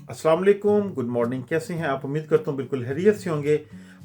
अस्सलाम वालेकुम, good morning. कैसे हैं आप? उम्मीद करता हूँ बिल्कुल खैरियत से होंगे।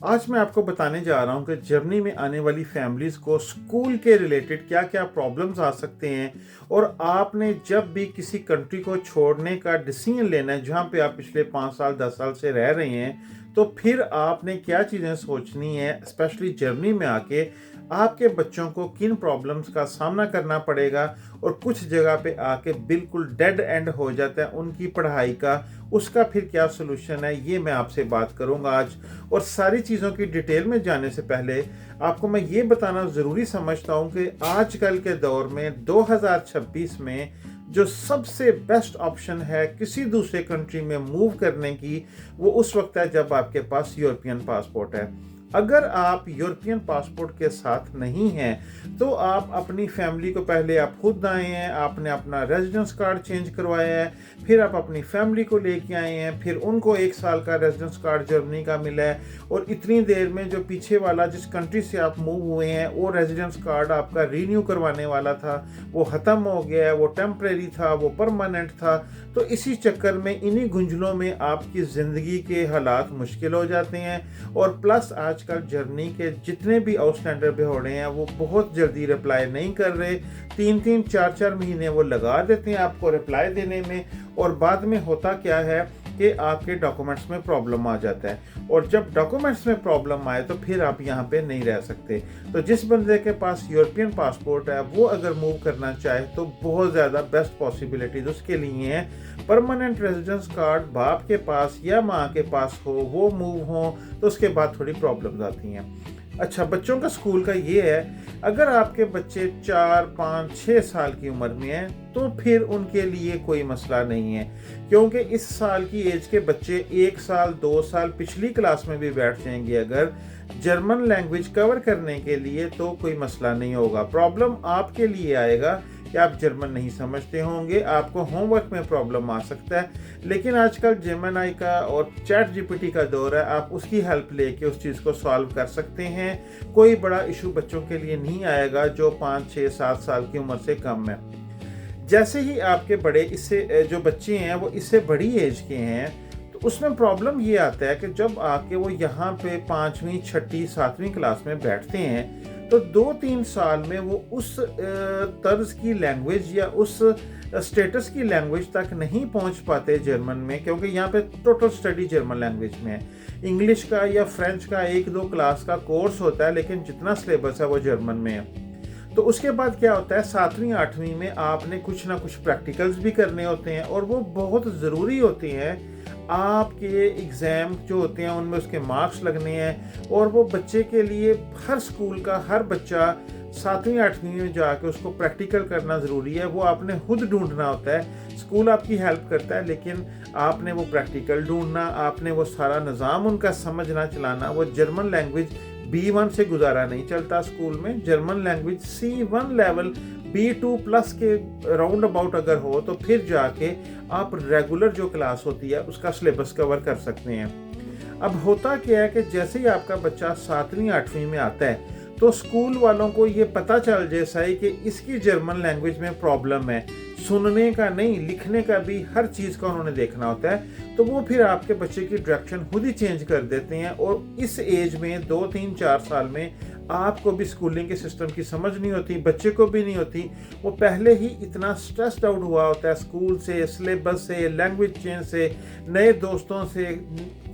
आज मैं आपको बताने जा रहा हूँ कि जर्मनी में आने वाली फैमिलीज़ को स्कूल के रिलेटेड क्या क्या प्रॉब्लम्स आ सकते हैं, और आपने जब भी किसी कंट्री को छोड़ने का डिसीजन लेना है जहाँ पे आप पिछले 5 साल 10 साल से रह रहे हैं, तो फिर आपने क्या चीज़ें सोचनी है, स्पेशली जर्मनी में आके आपके बच्चों को किन प्रॉब्लम्स का सामना करना पड़ेगा, और कुछ जगह पे आके बिल्कुल डेड एंड हो जाता है उनकी पढ़ाई का, उसका फिर क्या सोल्यूशन है, ये मैं आपसे बात करूंगा आज। और सारी चीज़ों की डिटेल में जाने से पहले आपको मैं ये बताना ज़रूरी समझता हूँ कि आजकल के दौर में 2026 में जो सबसे बेस्ट ऑप्शन है किसी दूसरे कंट्री में मूव करने की, वो उस वक्त है जब आपके पास यूरोपियन पासपोर्ट है। अगर आप यूरोपियन पासपोर्ट के साथ नहीं हैं तो आप अपनी फैमिली को, पहले आप खुद आए हैं, आपने अपना रेजिडेंस कार्ड चेंज करवाया है, फिर आप अपनी फैमिली को लेके आए हैं, फिर उनको 1 साल का रेजिडेंस कार्ड जर्मनी का मिला है, और इतनी देर में जो पीछे वाला जिस कंट्री से आप मूव हुए हैं वो रेजिडेंस कार्ड आपका रीन्यू करवाने वाला था, वो ख़त्म हो गया है, वो टेम्परेरी था, वो परमानेंट था। तो इसी चक्कर में, इन्हीं गुंझलों में आपकी ज़िंदगी के हालात मुश्किल हो जाते हैं। और प्लस आजकल जर्मनी के जितने भी आउटस्टैंडर बेहोड़े हैं वो बहुत जल्दी रिप्लाई नहीं कर रहे, 3-3 4-4 महीने वो लगा देते हैं आपको रिप्लाई देने में, और बाद में होता क्या है कि आपके डॉक्यूमेंट्स में प्रॉब्लम आ जाता है, और जब डॉक्यूमेंट्स में प्रॉब्लम आए तो फिर आप यहाँ पे नहीं रह सकते। तो जिस बंदे के पास यूरोपियन पासपोर्ट है वो अगर मूव करना चाहे तो बहुत ज़्यादा बेस्ट पॉसिबिलिटीज उसके लिए हैं। परमानेंट रेजिडेंस कार्ड बाप के पास या माँ के पास हो, वो मूव हो, तो उसके बाद थोड़ी प्रॉब्लम्स आती हैं। अच्छा, बच्चों का स्कूल का ये है, अगर आपके बच्चे 4 5 6 साल की उम्र में हैं तो फिर उनके लिए कोई मसला नहीं है, क्योंकि इस साल की एज के बच्चे 1 साल 2 साल पिछली क्लास में भी बैठ जाएंगे अगर जर्मन लैंग्वेज कवर करने के लिए, तो कोई मसला नहीं होगा। प्रॉब्लम आपके लिए आएगा कि आप जर्मन नहीं समझते होंगे, आपको होमवर्क में प्रॉब्लम आ सकता है। लेकिन आजकल जेमिनी का और चैट जीपीटी का दौर है, आप उसकी हेल्प लेके उस चीज़ को सॉल्व कर सकते हैं। कोई बड़ा इशू बच्चों के लिए नहीं आएगा जो 5 6 7 साल की उम्र से कम है। जैसे ही आपके बड़े इससे जो बच्चे हैं वो इससे बड़ी एज के हैं, तो उसमें प्रॉब्लम ये आता है कि जब आके वो यहाँ पे 5वीं 6ठी 7वीं क्लास में बैठते हैं तो 2-3 साल में वो उस तर्ज की लैंग्वेज या उस स्टेटस की लैंग्वेज तक नहीं पहुंच पाते जर्मन में, क्योंकि यहाँ पे टोटल स्टडी जर्मन लैंग्वेज में है। इंग्लिश का या फ्रेंच का 1-2 क्लास का कोर्स होता है, लेकिन जितना सिलेबस है वो जर्मन में है। तो उसके बाद क्या होता है, 7वीं 8वीं में आपने कुछ ना कुछ प्रैक्टिकल्स भी करने होते हैं, और वो बहुत ज़रूरी होते हैं। आपके एग्ज़ाम जो होते हैं उनमें उसके मार्क्स लगने हैं, और वो बच्चे के लिए, हर स्कूल का हर बच्चा 7वीं 8वीं में जाके उसको प्रैक्टिकल करना ज़रूरी है। वो आपने खुद ढूंढना होता है, स्कूल आपकी हेल्प करता है, लेकिन आपने वो प्रैक्टिकल ढूंढना, आपने वो सारा निज़ाम उनका समझना चलाना। वो जर्मन लैंग्वेज B1 से गुजारा नहीं चलता स्कूल में। German language C1 level B2 plus के राउंड अबाउट अगर हो तो फिर जाके आप रेगुलर जो क्लास होती है उसका सिलेबस कवर कर सकते हैं। अब होता क्या है कि जैसे ही आपका बच्चा 7वीं 8वीं में आता है तो स्कूल वालों को ये पता चल जैसा है कि इसकी जर्मन लैंग्वेज में प्रॉब्लम है, सुनने का नहीं लिखने का भी, हर चीज़ का उन्होंने देखना होता है। तो वो फिर आपके बच्चे की डायरेक्शन खुद ही चेंज कर देते हैं, और इस एज में 2-3 4 साल में आपको भी स्कूलिंग के सिस्टम की समझ नहीं होती, बच्चे को भी नहीं होती। वो पहले ही इतना स्ट्रेस्ड आउट हुआ होता है स्कूल से, सिलेबस से, लैंग्वेज चेंज से, नए दोस्तों से,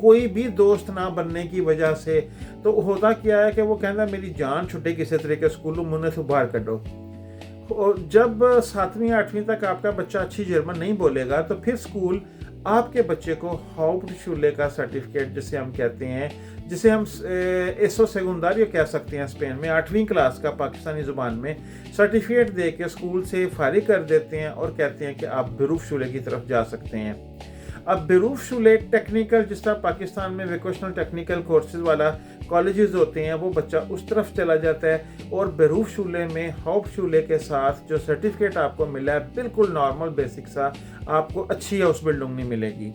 कोई भी दोस्त ना बनने की वजह से। तो होता क्या है कि वो कहता मेरी जान छुटे किसी तरीके स्कूल मुन्ने से बाहर कटो। और जब 7वीं 8वीं तक आपका बच्चा अच्छी जर्मन नहीं बोलेगा तो फिर स्कूल आपके बच्चे को हाउप्टशुले का सर्टिफिकेट जिसे हम कहते हैं, जिसे हम एसो सेगुंडारियो कह सकते हैं स्पेन में, 8वीं क्लास का पाकिस्तानी ज़ुबान में सर्टिफिकेट दे के स्कूल से फारिग कर देते हैं और कहते हैं कि आप बेरूफशुले की तरफ जा सकते हैं। अब बेरूफशुले टेक्निकल, जिस तरह पाकिस्तान में वोकेशनल टेक्निकल कोर्सेज वाला कॉलेजेस होते हैं, वो बच्चा उस तरफ चला जाता है, और बेरूफशुले में हाउप्टशुले के साथ जो सर्टिफिकेट आपको मिला है बिल्कुल नॉर्मल बेसिक सा, आपको अच्छी हाउस बिल्डिंग नहीं मिलेगी।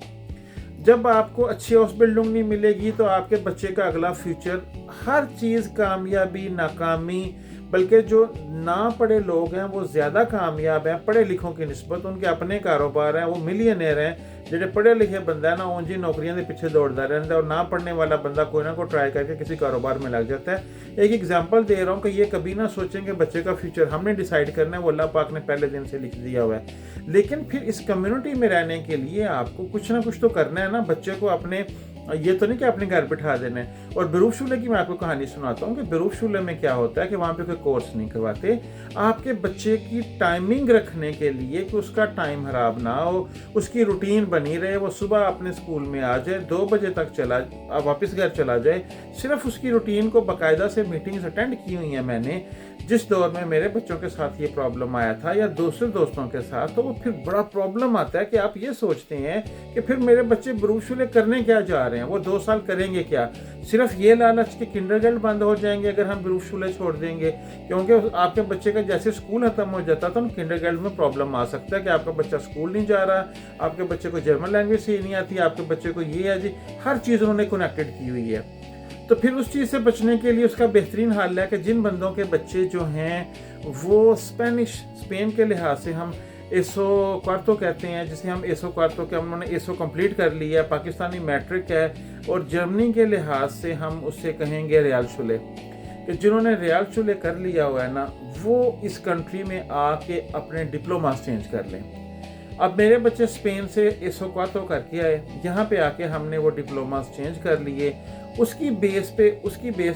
जब आपको अच्छी हाउस बिल्डिंग नहीं मिलेगी तो आपके बच्चे का अगला फ्यूचर, हर चीज़ कामयाबी नाकामी, बल्कि जो ना पढ़े लोग हैं वो ज़्यादा कामयाब हैं पढ़े लिखों की निस्बत, उनके अपने कारोबार हैं, वो मिलियनेयर हैं, ਜਿਹੜੇ पढ़े लिखे बंदा है ना ऊँची नौकरियों के पीछे दौड़ता रहता है और ना पढ़ने वाला बंदा कोई ना कोई ट्राई करके किसी कारोबार में लग जाता है। एक एग्जांपल दे रहा हूँ कि ये कभी ना सोचें कि बच्चे का फ्यूचर हमने डिसाइड करना है, वो अल्लाह पाक ने पहले दिन से लिख दिया हुआ है। लेकिन फिर इस कम्युनिटी में रहने के लिए आपको कुछ ना कुछ तो करना है ना। बच्चे को अपने ये तो नहीं कि अपने घर बिठा देने। और बिरूफ शूले की मैं आपको कहानी सुनाता हूँ कि बिरूफ शूले में क्या होता है कि वहाँ पे कोई कोर्स नहीं करवाते। आपके बच्चे की टाइमिंग रखने के लिए कि उसका टाइम खराब ना हो, उसकी रूटीन बनी रहे, वो सुबह अपने स्कूल में आ जाए, 2 बजे तक वापस घर चला जाए, सिर्फ उसकी रूटीन को बाकायदा से मीटिंग्स अटेंड की हुई हैं मैंने। जिस दौर में मेरे बच्चों के साथ ये प्रॉब्लम आया था या दूसरे दोस्तों के साथ, तो वो फिर बड़ा प्रॉब्लम आता है कि आप ये सोचते हैं कि फिर मेरे बच्चे बिरूफ शूले करने क्या जा रहे हैं, वो 2 साल करेंगे क्या। सिर्फ ये लालच के किंडरगार्टन बंद हो जाएंगे अगर हम बिरूफ शूले छोड़ देंगे, क्योंकि आपके बच्चे का जैसे स्कूल खत्म हो जाता तो किंडरगार्टन में प्रॉब्लम आ सकता है कि आपका बच्चा स्कूल नहीं जा रहा, आपके बच्चे को जर्मन लैंग्वेज से नहीं आती, आपके बच्चे को ये है जी, हर चीज़ उन्होंने कनेक्टेड की हुई है। तो फिर उस चीज़ से बचने के लिए उसका बेहतरीन हल है कि जिन बंदों के बच्चे जो हैं वो स्पेन के लिहाज से हम एसो क्वार्तो कहते हैं, जिसे हम एसो क्वार्तो के उन्होंने एसो कंप्लीट कर लिया है, पाकिस्तानी मैट्रिक है, और जर्मनी के लिहाज से हम उससे कहेंगे रियाल शुले, कि जिन्होंने रियाल शुले कर लिया हुआ है ना, वो इस कंट्री में आके अपने डिप्लोमास चेंज कर लें। अब मेरे बच्चे स्पेन से एसो क्वार्तो करके आए, यहाँ पे आके हमने वो डिप्लोमास चेंज कर लिए। उसकी बेस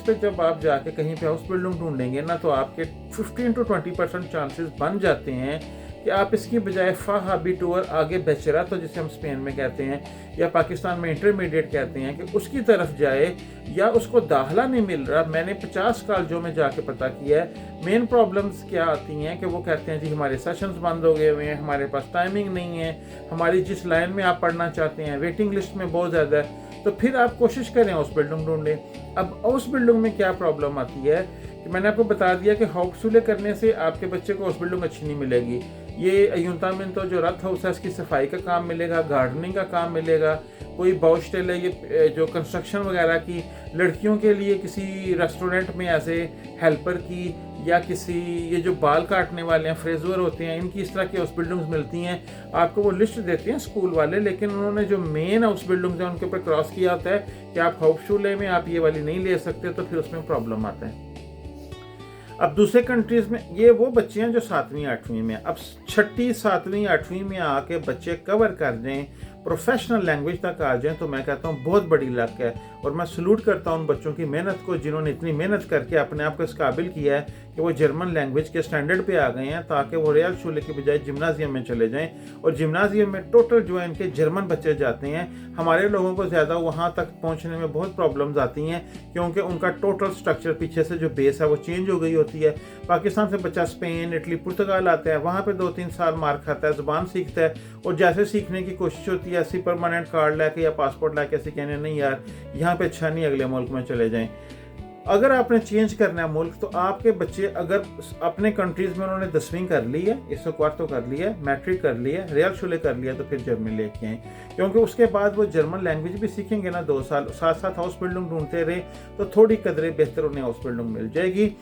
पे जब आप जाके कहीं पे हाउस बिल्डिंग ढूंढेंगे ना, तो आपके 15 to 20% चांसेस बन जाते हैं कि आप इसकी बजाय फाहाबी टूर आगे बेचरा, तो जिसे हम स्पेन में कहते हैं या पाकिस्तान में इंटरमीडिएट कहते हैं, कि उसकी तरफ जाए, या उसको दाखला नहीं मिल रहा। मैंने 50 कॉलेजों में जाके पता किया है, मेन प्रॉब्लम्स क्या आती हैं कि वो कहते हैं जी हमारे सेशंस बंद हो गए हुए हैं, हमारे पास टाइमिंग नहीं है, हमारी जिस लाइन में आप पढ़ना चाहते हैं वेटिंग लिस्ट में बहुत ज़्यादा है। तो फिर आप कोशिश करें हाउस बिल्डिंग ढूंढें। अब हाउस बिल्डिंग में क्या प्रॉब्लम आती है कि मैंने आपको बता दिया कि हाउस शूले करने से आपके बच्चे को हाउस बिल्डिंग अच्छी नहीं मिलेगी। ये अयूंता में तो जो रथ हाउस है इसकी सफाई का काम मिलेगा, गार्डनिंग का काम मिलेगा, कोई बाउस्टेल है ये जो कंस्ट्रक्शन वगैरह की, लड़कियों के लिए किसी रेस्टोरेंट में ऐसे हेल्पर की, या किसी ये जो बाल काटने वाले हैं फ्रेजर होते हैं, इनकी इस तरह की हाउस बिल्डिंग्स मिलती हैं। आपको वो लिस्ट देते हैं स्कूल वाले, लेकिन उन्होंने जो मेन हाउस बिल्डिंग्स हैं उनके ऊपर क्रॉस किया होता है कि आप हाउस शूले में आप ये वाली नहीं ले सकते, तो फिर उसमें प्रॉब्लम आता है। अब दूसरे कंट्रीज़ में ये वो बच्चे हैं जो 7वीं 8वीं में, अब 6ठी 7वीं 8वीं में आके बच्चे कवर कर दें, प्रोफेशनल लैंग्वेज तक आ जाएं, तो मैं कहता हूँ बहुत बड़ी लक है। और मैं सलूट करता हूँ उन बच्चों की मेहनत को जिन्होंने इतनी मेहनत करके अपने आप को इस काबिल किया है कि वो जर्मन लैंग्वेज के स्टैंडर्ड पे आ गए हैं, ताकि वो रियल शूले के बजाय जिम्नाजियम में चले जाएं। और जिम्नाजियम में टोटल जो है इनके जर्मन बच्चे जाते हैं। हमारे लोगों को ज़्यादा वहाँ तक पहुँचने में बहुत प्रॉब्लम्स आती हैं, क्योंकि उनका टोटल स्ट्रक्चर पीछे से जो बेस है वो चेंज हो गई होती है। पाकिस्तान से बच्चा स्पेन, इटली, पुर्तगाल आता है, वहाँ पर 2-3 साल मार खाता है, ज़ुबान सीखता है, और जैसे सीखने की कोशिश होती है ऐसी परमानेंट कार्ड लेके या पासपोर्ट लेके ऐसे कहने नहीं यार यहाँ पे अच्छा नहीं, अगले मुल्क में चले जाएं। अगर आपने चेंज करना है मुल्क, तो आपके बच्चे अगर अपने कंट्रीज़ में उन्होंने 10वीं कर ली है, इसको क्वार्तो कर लिया है, मैट्रिक कर लिया है, रियल शूले कर लिया, तो फिर जर्मनी लेके आएँ, क्योंकि उसके बाद वो जर्मन लैंग्वेज भी सीखेंगे ना 2 साल, साथ साथ हाउस बिल्डिंग ढूंढते रहे, तो थोड़ी कदरे बेहतर उन्हें हाउस बिल्डिंग मिल जाएगी।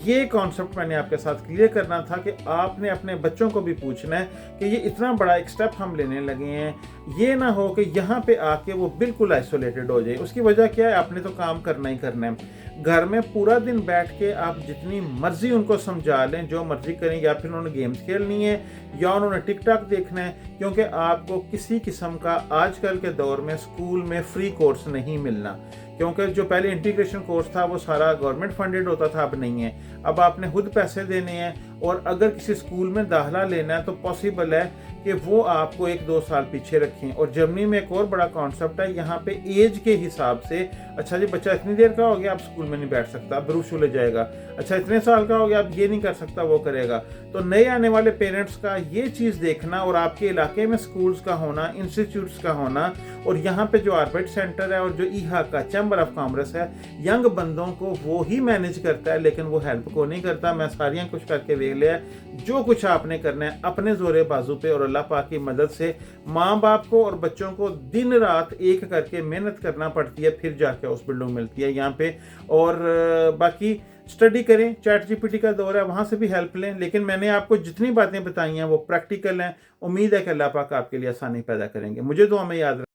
ये कॉन्सेप्ट मैंने आपके साथ क्लियर करना था कि आपने अपने बच्चों को भी पूछना है कि ये इतना बड़ा एक स्टेप हम लेने लगे हैं, ये ना हो कि यहाँ पे आके वो बिल्कुल आइसोलेटेड हो जाए। उसकी वजह क्या है, आपने तो काम करना ही करना है। घर में पूरा दिन बैठ के आप जितनी मर्जी उनको समझा लें, जो मर्जी करें, या फिर उन्होंने गेम्स खेलनी है या उन्होंने टिकटॉक देखना है, क्योंकि आपको किसी किस्म का आजकल के दौर में स्कूल में फ्री कोर्स नहीं मिलना। क्योंकि जो पहले इंटीग्रेशन कोर्स था वो सारा गवर्नमेंट फंडेड होता था, अब नहीं है। अब आपने खुद पैसे देने हैं, और अगर किसी स्कूल में दाखिला लेना है तो पॉसिबल है कि वो आपको 1-2 साल पीछे रखें। और जर्मनी में एक और बड़ा कॉन्सेप्ट है, यहाँ पे एज के हिसाब से, अच्छा जी बच्चा इतनी देर का हो गया, आप स्कूल में नहीं बैठ सकता, अब बरूशूले जाएगा, अच्छा इतने साल का हो गया, अब ये नहीं कर सकता, वो करेगा। तो नए आने वाले पेरेंट्स का ये चीज़ देखना, और आपके इलाके में स्कूल्स का होना, इंस्टीट्यूट्स का होना, और यहाँ पे जो आर्बिट सेंटर है और जो ईहा का चैम्बर ऑफ कॉमर्स है, यंग बंदों को वो ही मैनेज करता है, लेकिन वो हेल्प को नहीं करता। मैं सारियाँ कुछ करके देख लिया। जो कुछ आपने करना है अपने जोरे बाजू पे और अल्लाह पाक की मदद से, माँ बाप को और बच्चों को दिन रात एक करके मेहनत करना पड़ती है, फिर जाके उस बिल्डिंग मिलती है यहाँ पे। और बाकी स्टडी करें, चैट जीपीटी का दौर है, वहाँ से भी हेल्प लें, लेकिन मैंने आपको जितनी बातें बताई हैं वो प्रैक्टिकल हैं। उम्मीद है कि अल्लाह पाक आपके लिए आसानी पैदा करेंगे। मुझे दुआ में याद